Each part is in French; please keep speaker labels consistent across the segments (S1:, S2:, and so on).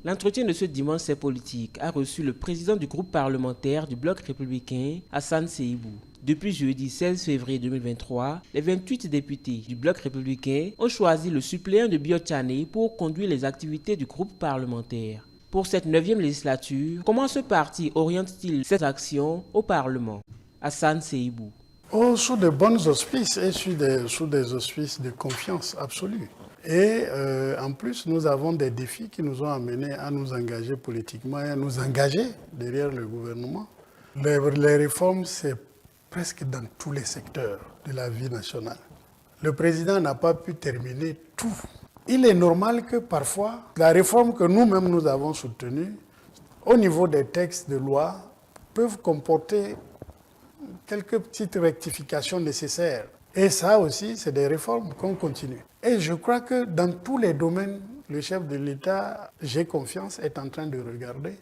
S1: L'entretien de ce dimanche C'est politique a reçu le président du groupe parlementaire du Bloc républicain, Hassan Seibou. Depuis jeudi 16 février 2023, les 28 députés du Bloc républicain ont choisi le suppléant de Biotchane pour conduire les activités du groupe parlementaire. Pour cette 9e législature, comment ce parti oriente-t-il ses actions au Parlement? Hassan Seibou.
S2: Sous de bons auspices et sous des auspices de confiance absolue. Et en plus, nous avons des défis qui nous ont amenés à nous engager politiquement et à nous engager derrière le gouvernement. Les réformes, c'est presque dans tous les secteurs de la vie nationale. Le président n'a pas pu terminer tout. Il est normal que parfois, la réforme que nous-mêmes nous avons soutenue, au niveau des textes de loi, peuvent comporter quelques petites rectifications nécessaires. Et ça aussi, c'est des réformes qu'on continue. Et je crois que dans tous les domaines, le chef de l'État, j'ai confiance, est en train de regarder.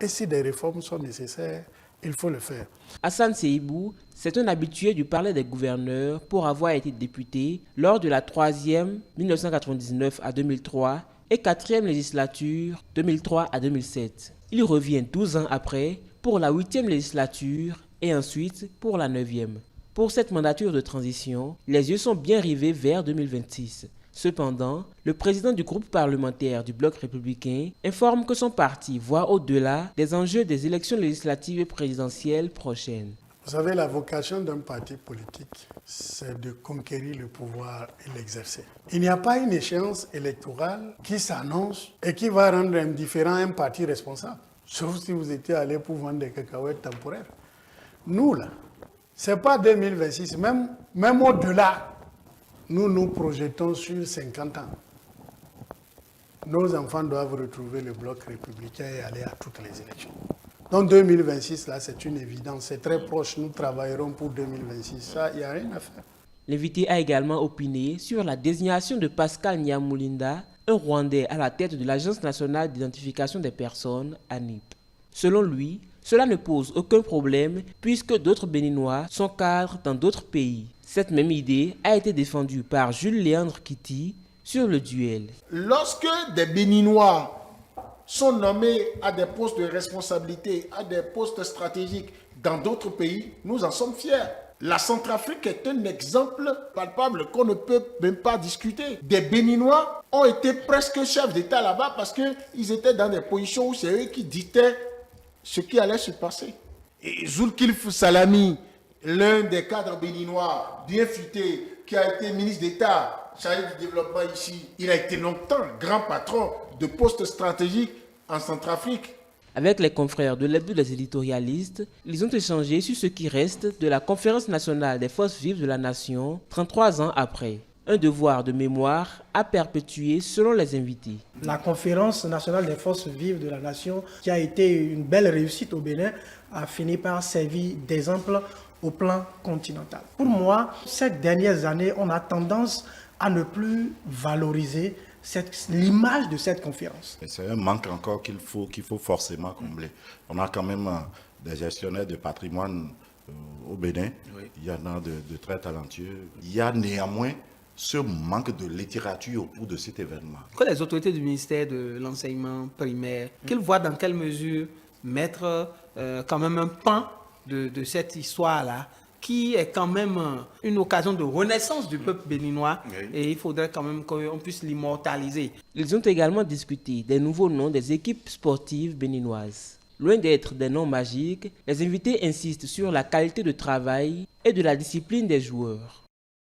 S2: Et si des réformes sont nécessaires, il faut le faire.
S1: Hassan Seibou, c'est un habitué du Palais des gouverneurs pour avoir été député lors de la 3e 1999 à 2003 et 4e législature 2003 à 2007. Il revient 12 ans après pour la 8e législature et ensuite pour la 9e. Pour cette mandature de transition, les yeux sont bien rivés vers 2026. Cependant, le président du groupe parlementaire du Bloc républicain informe que son parti voit au-delà des enjeux des élections législatives et présidentielles prochaines.
S2: Vous savez, la vocation d'un parti politique, c'est de conquérir le pouvoir et l'exercer. Il n'y a pas une échéance électorale qui s'annonce et qui va rendre indifférent un parti responsable. Sauf si vous étiez allé pour vendre des cacahuètes temporaires. Nous, là, ce n'est pas 2026, même au-delà. Nous nous projetons sur 50 ans. Nos enfants doivent retrouver le Bloc républicain et aller à toutes les élections. Donc 2026, là, c'est une évidence. C'est très proche. Nous travaillerons pour 2026. Ça, il n'y a rien à faire.
S1: L'invité a également opiné sur la désignation de Pascal Nyamoulinda, un Rwandais à la tête de l'Agence nationale d'identification des personnes, ANIP. Selon lui, cela ne pose aucun problème puisque d'autres Béninois sont cadres dans d'autres pays. Cette même idée a été défendue par Jules Léandre Kitty sur le duel.
S3: Lorsque des Béninois sont nommés à des postes de responsabilité, à des postes stratégiques dans d'autres pays, nous en sommes fiers. La Centrafrique est un exemple palpable qu'on ne peut même pas discuter. Des Béninois ont été presque chefs d'État là-bas parce qu'ils étaient dans des positions où c'est eux qui dictaient ce qui allait se passer. Et Zulkifli Salami, l'un des cadres béninois bien futés, qui a été ministre d'État chargé du développement ici, il a été longtemps grand patron de postes stratégiques en Centrafrique.
S1: Avec les confrères de l'Hebdo des éditorialistes, ils ont échangé sur ce qui reste de la Conférence nationale des forces vives de la nation 33 ans après. Un devoir de mémoire à perpétuer selon les invités.
S4: La Conférence nationale des forces vives de la nation, qui a été une belle réussite au Bénin, a fini par servir d'exemple au plan continental. Pour moi, ces dernières années, on a tendance à ne plus valoriser l'image de cette conférence.
S5: C'est un manque encore qu'il faut forcément combler. On a quand même des gestionnaires de patrimoine au Bénin. Oui. Il y en a de très talentueux. Il y a néanmoins ce manque de littérature autour de cet événement.
S6: Que les autorités du ministère de l'enseignement primaire, qu'ils voient dans quelle mesure mettre quand même un pan de cette histoire-là, qui est quand même une occasion de renaissance du peuple béninois, oui. Et il faudrait quand même qu'on puisse l'immortaliser.
S1: Ils ont également discuté des nouveaux noms des équipes sportives béninoises. Loin d'être des noms magiques, les invités insistent sur la qualité de travail et de la discipline des joueurs.